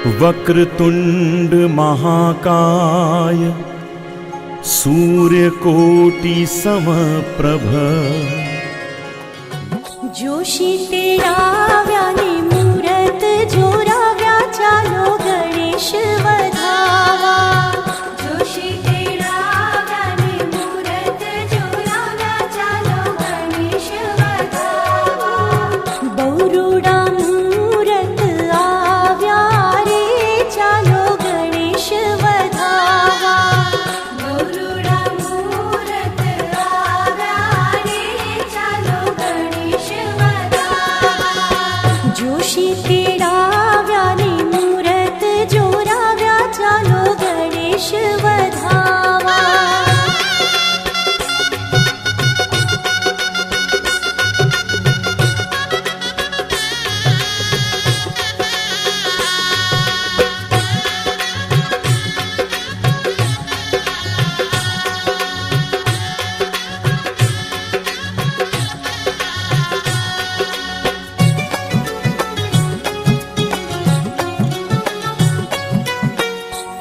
वक्रतुंड महाकाय सूर्यकोटि समप्रभ। जोशी तेराव्याने मूरत जोराव्या चालो गणेश वधावा। जोशी तेराव्याने मूरत जोराव्या चालो गणेश वधावा। बहुरूढा मूरत आव्या रे चालो गणेश वधावा। बहुरूढा मूरत आव्या रे चालो गणेश वधावा। जोशी तेराव्याने मूरत जोराव्या चालो गणेश वधावा।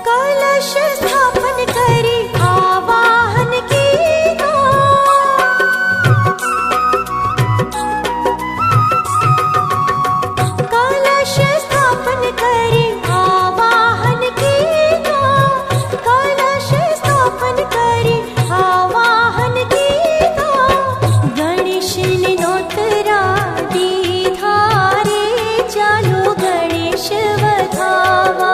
कलश स्थापन करी आवाहन कीनो। कलश स्थापन करी आवाहन कीनो। कलश स्थापन करी आवाहन कीनो। गणेश ने नोतरा दीधा रे चालो गणेश वधावा।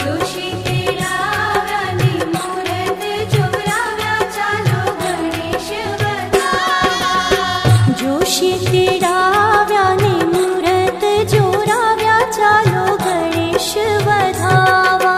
जोशी तेराव्याने मूरत जोराव्या चालो गणेश वधावा। जोशी तेराव्याने मूरत जोराव्या चालो गणेश वधावा।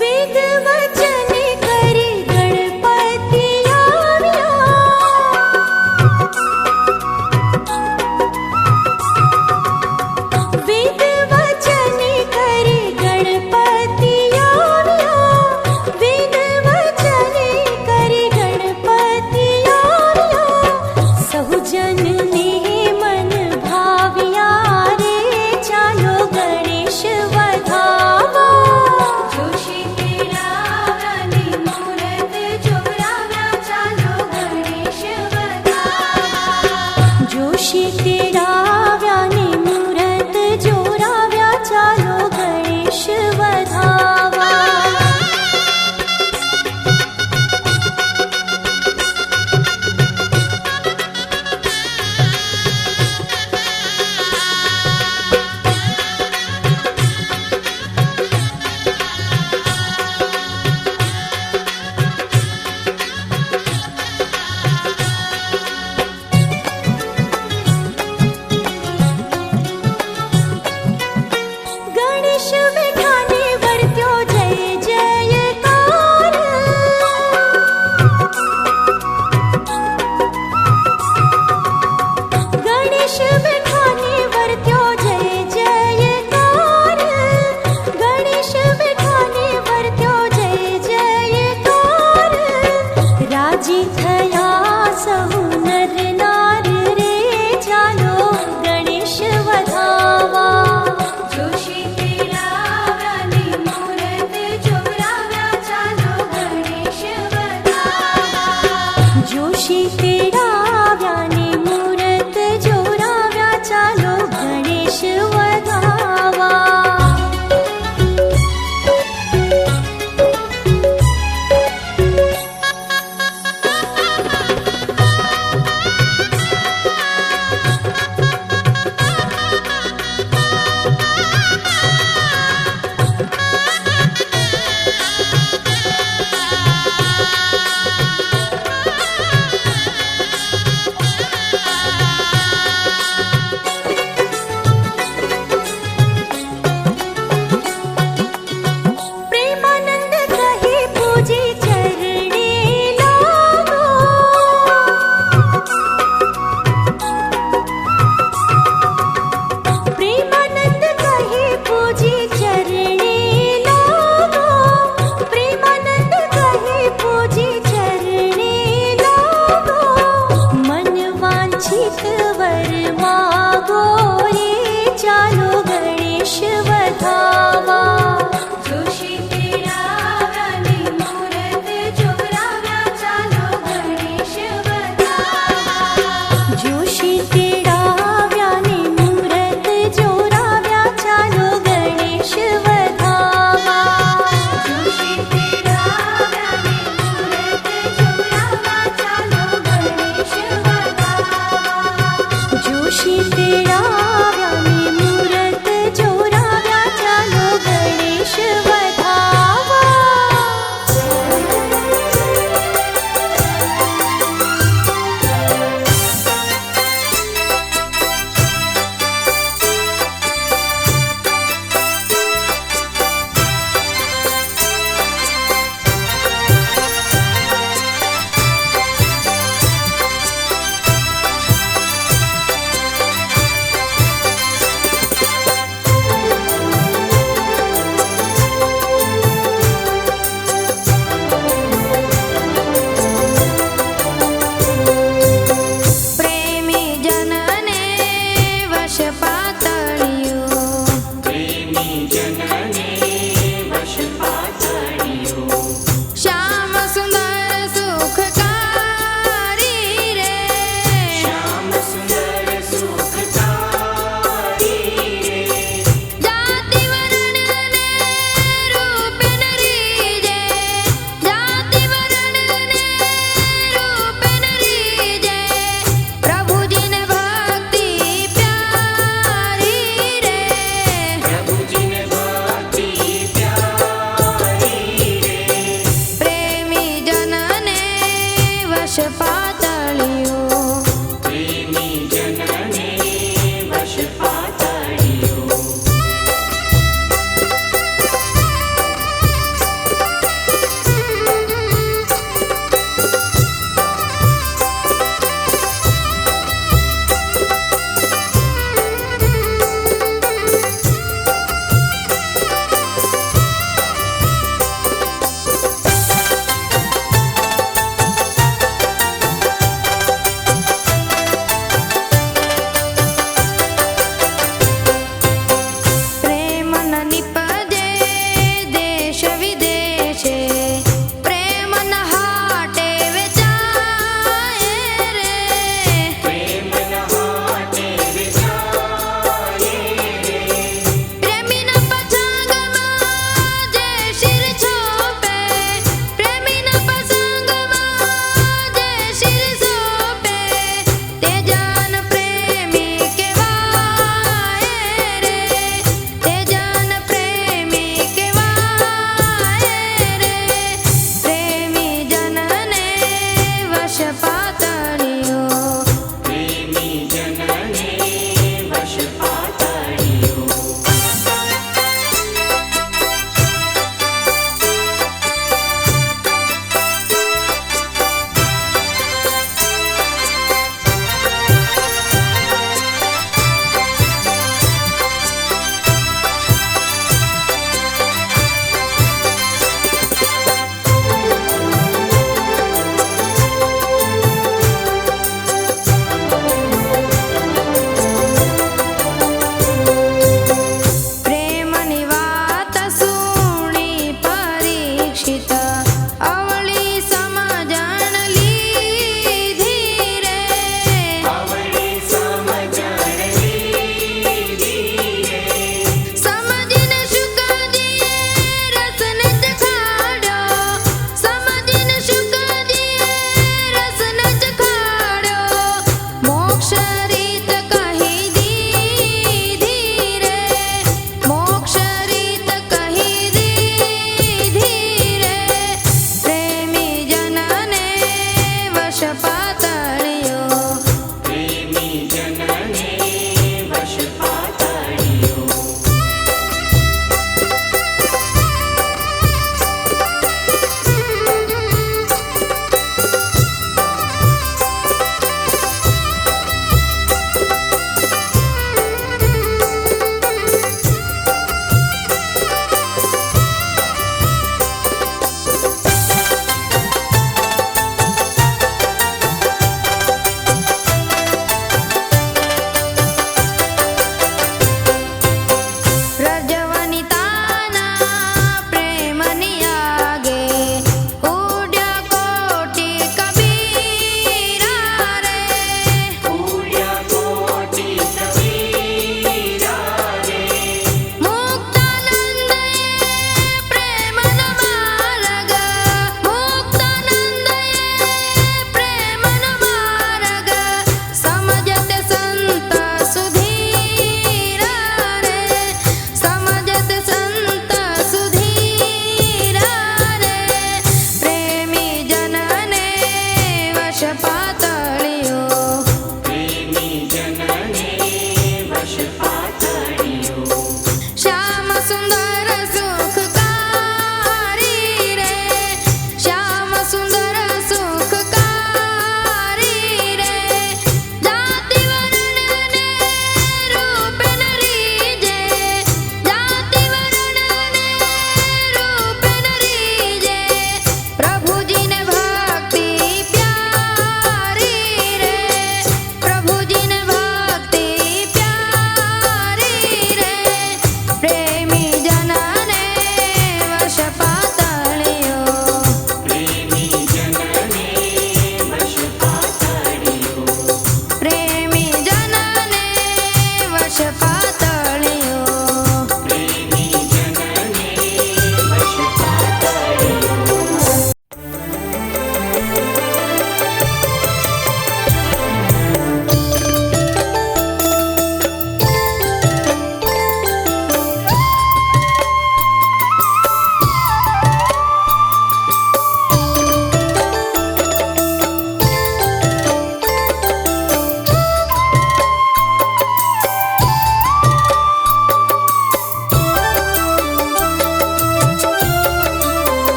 वेद वचन करी गणपती आव्या। वेद वचन करी गणपती आव्या। वेद वचन करी गणपती आव्या। सहुजन ने मन भाविया रे चालो गणेश वधावा। जोशी तेराव्याने मूरत जोराव्या चालो गणेश वधावा। जोशी तेराव्याने मूरत जोराव्या चालो गणेश वधावा। गणेश विठाने वर्त्यो जय जयकार। गणेश विठाने वर्त्यो जय जयकार। गणेश विठाने वर्त्यो जय जयकार। राजी थया सहु नर नार रे चालो गणेश वधावा। जोशी तेराव्याने मूरत जोराव्या चालो गणेश वधावा। जोशी तेराव्याने मूरत जोराव्या चालो गणेश वधावा। सुख वर मागो रे चालो गणेश वधावा जोशी तेडाव्याने मूरत जोराव्या चालो गणेश वधावा जोशी तेडाव्याने मूरत जोराव्या चालो गणेश वधावा जोशी तेडाव्याने मूरत जोराव्या चालो गणेश वधावा जोशी तेडाव्याने मूरत जोराव्या चालो गणेश वधावा प्रेमी जनने वश पातळियो श्याम सुंदर सुखकारी रे जाति वरण ने रूप नरीजे जाति वरण ने रूप नरीजे प्रभु जिन भक्ति प्यारी रे प्रेमी जनने वश पातळियो प्रेम न निपजे देश विदेशे प्रेम न हाटे वेचाए रे प्रेमी न पछांगमा जे शिर छोपे प्रेमी न पछांगमा जे शिर सोपे ते जान प्रेमी केवाए रे ते जान प्रेमी केवाए रे प्रेमी जनने वश पातळियो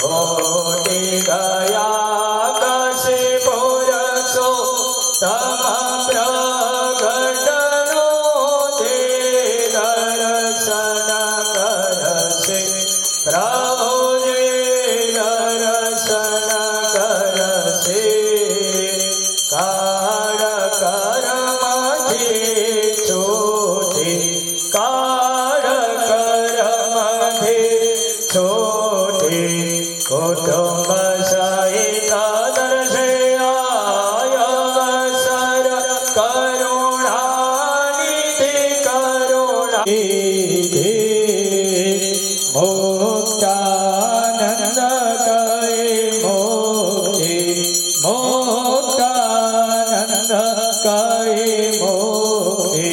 કોટી ગયા કશે પુરસો તમ પ્રગટનો જે દર્શન કરશે પ્રભુજે દર્શન કરશે કાળ કર્મથી છૂટી કાળ કર્મથી છૂટી કુટુંબ સહિત દર્શે આયવસર કરુણાનિધિ કરુણાનિધિ મોક્ષાનંદ કહે મોક્ષે મોક્ષાનંદ કહે મોક્ષે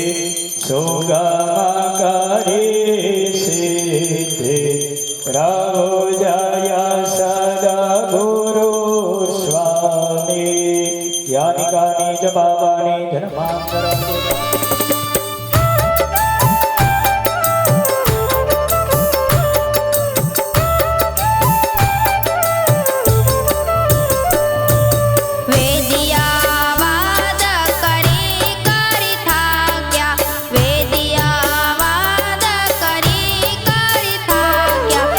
સુગમ કરી સિદ્ધિ પ્રભુ જય સદગુરુ સ્વામી યાનિકાની જ બાબાની જન્માંતર વેદિયાવાદ કરી કરી થાક્યા વેદિયાવાદ કરી કરી થાક્યા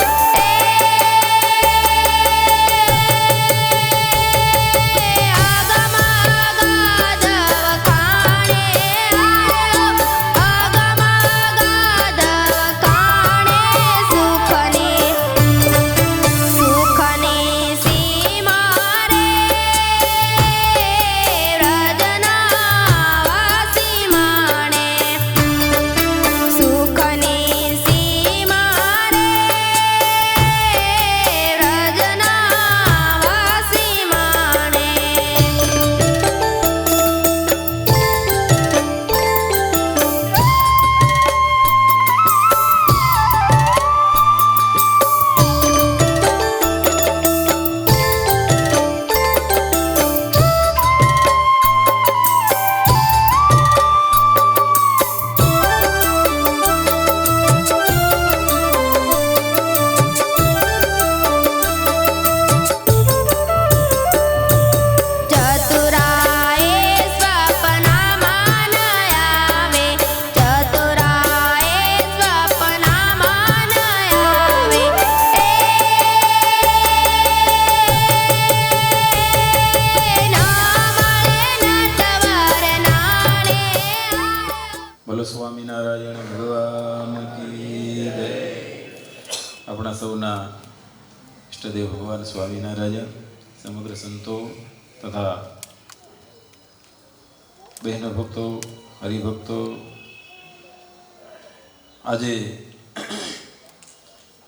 સ્વામિનારાયણ ભગવાન કી જય. આપણા સૌના ઈષ્ટદેવ ભગવાન સ્વામિનારાયણ, સમગ્ર સંતો તથા બહેનો ભક્તો, હરિભક્તો, આજે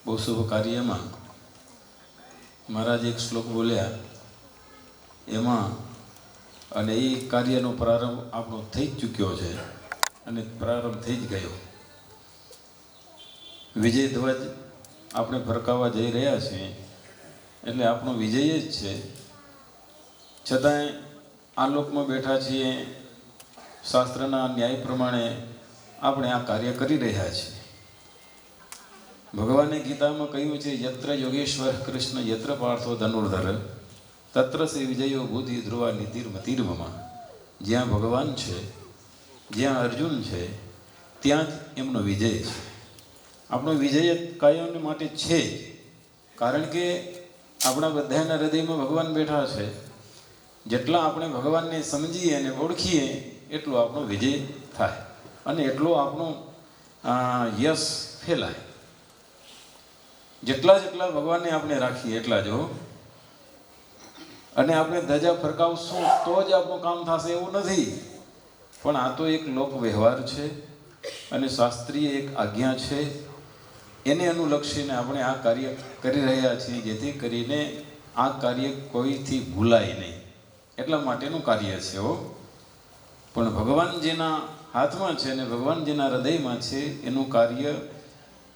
બહુ શુભ કાર્યમાં મહારાજ એક શ્લોક બોલ્યા એમાં, અને એ કાર્યનો પ્રારંભ આપણો થઈ જ ચૂક્યો છે અને પ્રારંભ થઈ જ ગયો. વિજય ધ્વજ આપણે ફરકાવવા જઈ રહ્યા છીએ એટલે આપણો વિજય જ છે. છતાંય આ લોકમાં બેઠા છીએ, શાસ્ત્રના ન્યાય પ્રમાણે આપણે આ કાર્ય કરી રહ્યા છીએ. ભગવાને ગીતામાં કહ્યું છે, યત્ર યોગેશ્વર કૃષ્ણ યત્ર પાર્થો ધનુર્ધર તત્ર સે વિજયો બુદ્ધિ ધ્રુવા નીતિર્મતિર્મમાં. જ્યાં ભગવાન છે, જ્યાં અર્જુન છે, ત્યાં જ એમનો વિજય છે. આપણો વિજય કાયમ માટે છે જ, કારણ કે આપણા બધાના હૃદયમાં ભગવાન બેઠા છે. જેટલા આપણે ભગવાનને સમજીએ અને ઓળખીએ એટલો આપણો વિજય થાય અને એટલો આપણો યશ ફેલાય. જેટલા જેટલા ભગવાનને આપણે રાખીએ એટલા જો, અને આપણે ધજા ફરકાવશું તો જ આપણું કામ થશે એવું નથી. પણ આ તો એક લોક વ્યવહાર છે અને શાસ્ત્રીય એક આજ્ઞા છે, એને અનુલક્ષીને આપણે આ કાર્ય કરી રહ્યા છીએ, જેથી કરીને આ કાર્ય કોઈથી ભૂલાય નહીં એટલા માટેનું કાર્ય છે હો. પણ ભગવાન જેના હાથમાં છે ને ભગવાન જેના હૃદયમાં છે એનું કાર્ય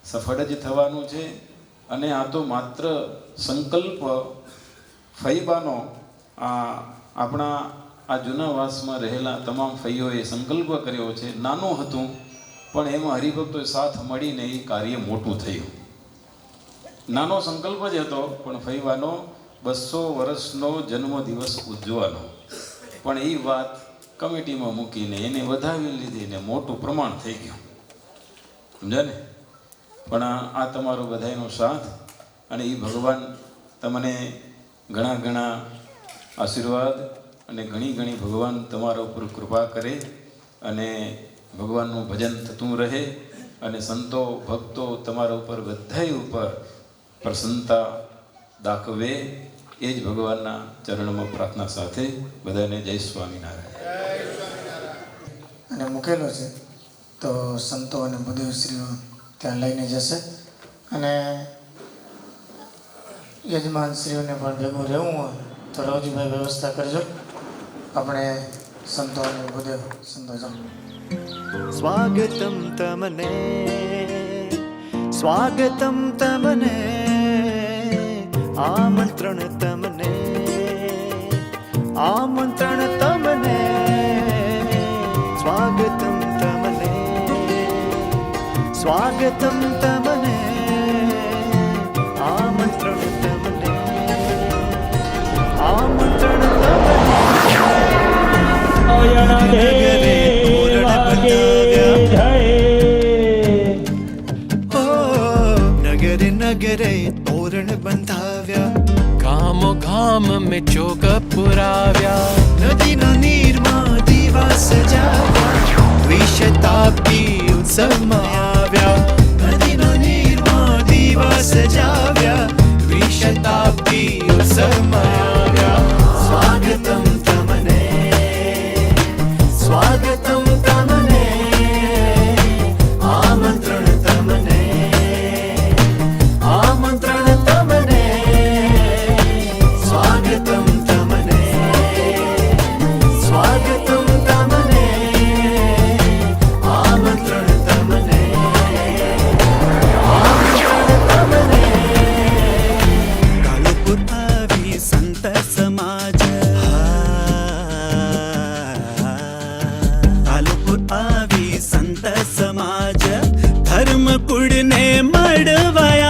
સફળ જ થવાનું છે. અને આ તો માત્ર સંકલ્પ ફૈબાનો આપણા આ જૂના વાસમાં રહેલા તમામ ફૈયોએ સંકલ્પ કર્યો છે. નાનું હતું પણ એમાં હરિભક્તોએ સાથ મળીને એ કાર્ય મોટું થયું. નાનો સંકલ્પ જ હતો, પણ ફઈવાનો 200 વર્ષનો જન્મદિવસ ઉજવવાનો. પણ એ વાત કમિટીમાં મૂકીને એને વધાવી લીધી ને મોટું પ્રમાણ થઈ ગયું, સમજ્યા ને. પણ આ તમારો બધાયનો સાથ અને એ ભગવાન તમને ઘણા ઘણા આશીર્વાદ અને ઘણી ઘણી ભગવાન તમારા ઉપર કૃપા કરે અને ભગવાનનું ભજન થતું રહે અને સંતો ભક્તો તમારા ઉપર બધાય ઉપર પ્રસન્નતા દાખવે, એ જ ભગવાનના ચરણમાં પ્રાર્થના સાથે બધાને જય સ્વામિનારાયણ. અને મૂકેલો છે તો સંતો અને બુદ્ધિશ્રીઓ ત્યાં લઈને જશે અને યજમાનશ્રીઓને પણ ભેગું રહેવું હોય તો રવજીભાઈ વ્યવસ્થા કરજો. આપણે સંતો અને બુદ્ધિ સંતો જાઓ. સ્વાગતમ તમને, સ્વાગતમ તમને, આમંત્રણ તમને, આમંત્રણ તમને, સ્વાગતમ તમને, સ્વાગતમ તમને, આમંત્રણ તમને, આમંત્રણ તમને. નગરે નગરે તોરણ બંધાવ્યા, ગામો ગામ મેં ચોક પુરાવ્યા, નદીના નીરમાં દીવા સજાવ્યા, દ્વિશતાબ્દી ઉત્સવમાં આવ્યા, નદીના નીરમાં દીવા સજાવ્યા, દ્વિશતાબ્દી ઉત્સવમાં આવ્યા. સ્વાગતમ તમને, સ્વાગતમ તમને, આમંત્રણ તમને, આમંત્રણ તમને, સ્વાગતમ તમને, સ્વાગતમ તમને, આમંત્રણ તમને, આમંત્રણ તમને. કાલુપુર આવી સંત સમાજ, કાલુપુર આવી સંત સમાજ, ધર્મ કુળને મળવાયા.